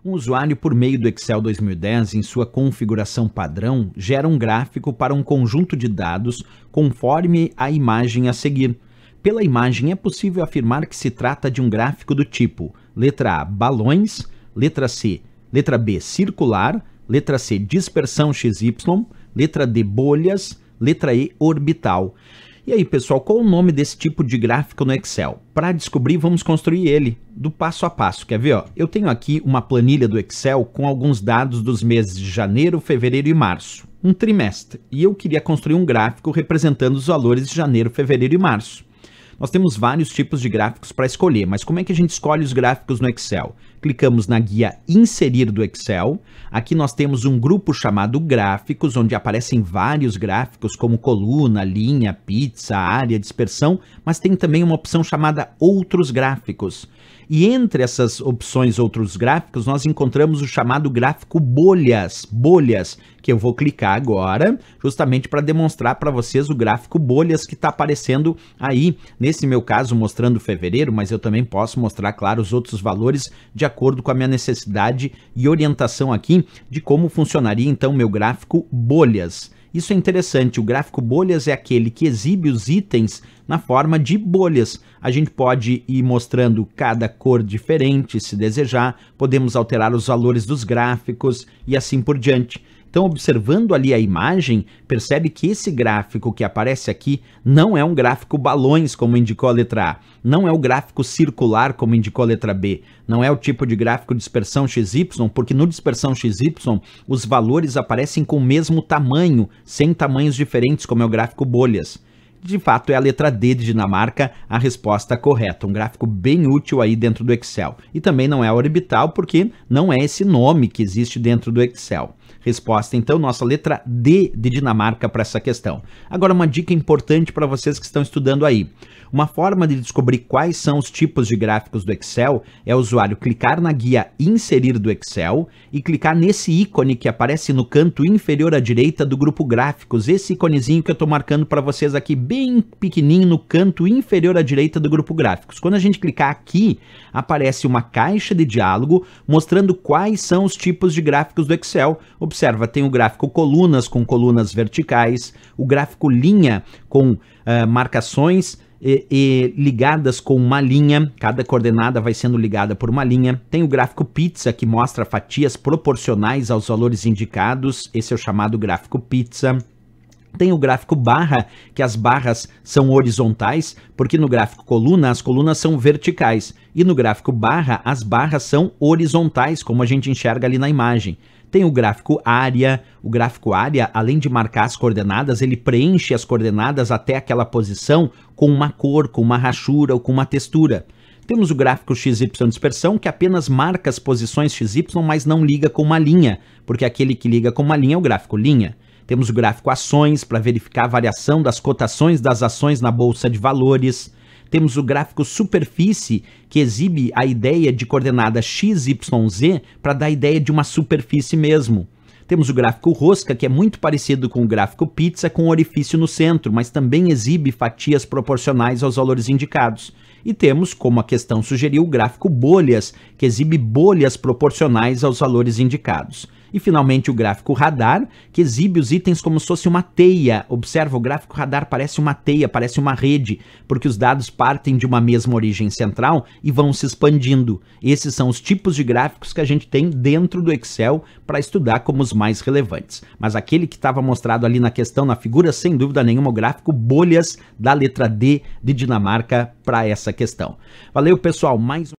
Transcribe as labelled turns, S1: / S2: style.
S1: Um usuário, por meio do Excel 2010, em sua configuração padrão, gera um gráfico para um conjunto de dados conforme a imagem a seguir. Pela imagem, é possível afirmar que se trata de um gráfico do tipo letra A, balões, letra B, circular, letra C, dispersão XY, letra D, bolhas, letra E, orbital. E aí, pessoal, qual o nome desse tipo de gráfico no Excel? Para descobrir, vamos construir ele do passo a passo. Quer ver? Eu tenho aqui uma planilha do Excel com alguns dados dos meses de janeiro, fevereiro e março, um trimestre. E eu queria construir um gráfico representando os valores de janeiro, fevereiro e março. Nós temos vários tipos de gráficos para escolher, mas como é que a gente escolhe os gráficos no Excel? Clicamos na guia Inserir do Excel. Aqui nós temos um grupo chamado Gráficos, onde aparecem vários gráficos como coluna, linha, pizza, área, dispersão, mas tem também uma opção chamada Outros Gráficos. E entre essas opções Outros Gráficos, nós encontramos o chamado gráfico bolhas, que eu vou clicar agora, justamente para demonstrar para vocês o gráfico bolhas que está aparecendo aí, nesse meu caso mostrando fevereiro, mas eu também posso mostrar, claro, os outros valores de acordo com a minha necessidade e orientação aqui de como funcionaria então o meu gráfico bolhas. Isso é interessante, o gráfico bolhas é aquele que exibe os itens na forma de bolhas. A gente pode ir mostrando cada cor diferente, se desejar, podemos alterar os valores dos gráficos e assim por diante. Então, observando ali a imagem, percebe que esse gráfico que aparece aqui não é um gráfico balões, como indicou a letra A, não é o gráfico circular, como indicou a letra B, não é o tipo de gráfico dispersão XY, porque no dispersão XY os valores aparecem com o mesmo tamanho, sem tamanhos diferentes, como é o gráfico bolhas. De fato, é a letra D de Dinamarca a resposta correta, um gráfico bem útil aí dentro do Excel. E também não é orbital, porque não é esse nome que existe dentro do Excel. Resposta, então, nossa letra D de Dinamarca para essa questão. Agora, uma dica importante para vocês que estão estudando aí. Uma forma de descobrir quais são os tipos de gráficos do Excel é o usuário clicar na guia Inserir do Excel e clicar nesse ícone que aparece no canto inferior à direita do grupo Gráficos, esse íconezinho que eu estou marcando para vocês aqui bem pequenininho no canto inferior à direita do grupo Gráficos. Quando a gente clicar aqui, aparece uma caixa de diálogo mostrando quais são os tipos de gráficos do Excel. Observa, tem o gráfico colunas com colunas verticais, o gráfico linha com marcações ligadas com uma linha, cada coordenada vai sendo ligada por uma linha. Tem o gráfico pizza, que mostra fatias proporcionais aos valores indicados, esse é o chamado gráfico pizza. Tem o gráfico barra, que as barras são horizontais, porque no gráfico coluna as colunas são verticais, e no gráfico barra as barras são horizontais, como a gente enxerga ali na imagem. Tem o gráfico área, além de marcar as coordenadas, ele preenche as coordenadas até aquela posição com uma cor, com uma rachura ou com uma textura. Temos o gráfico XY dispersão, que apenas marca as posições XY, mas não liga com uma linha, porque aquele que liga com uma linha é o gráfico linha. Temos o gráfico ações, para verificar a variação das cotações das ações na bolsa de valores. Temos o gráfico superfície, que exibe a ideia de coordenada XYZ para dar a ideia de uma superfície mesmo. Temos o gráfico rosca, que é muito parecido com o gráfico pizza, com orifício no centro, mas também exibe fatias proporcionais aos valores indicados. E temos, como a questão sugeriu, o gráfico bolhas, que exibe bolhas proporcionais aos valores indicados. E finalmente o gráfico radar, que exibe os itens como se fosse uma teia. Observa, o gráfico radar parece uma teia, parece uma rede, porque os dados partem de uma mesma origem central e vão se expandindo. Esses são os tipos de gráficos que a gente tem dentro do Excel para estudar como os mais relevantes. Mas aquele que estava mostrado ali na questão, na figura, sem dúvida nenhuma, o gráfico bolhas da letra D de Dinamarca para essa questão. Valeu, pessoal, mais um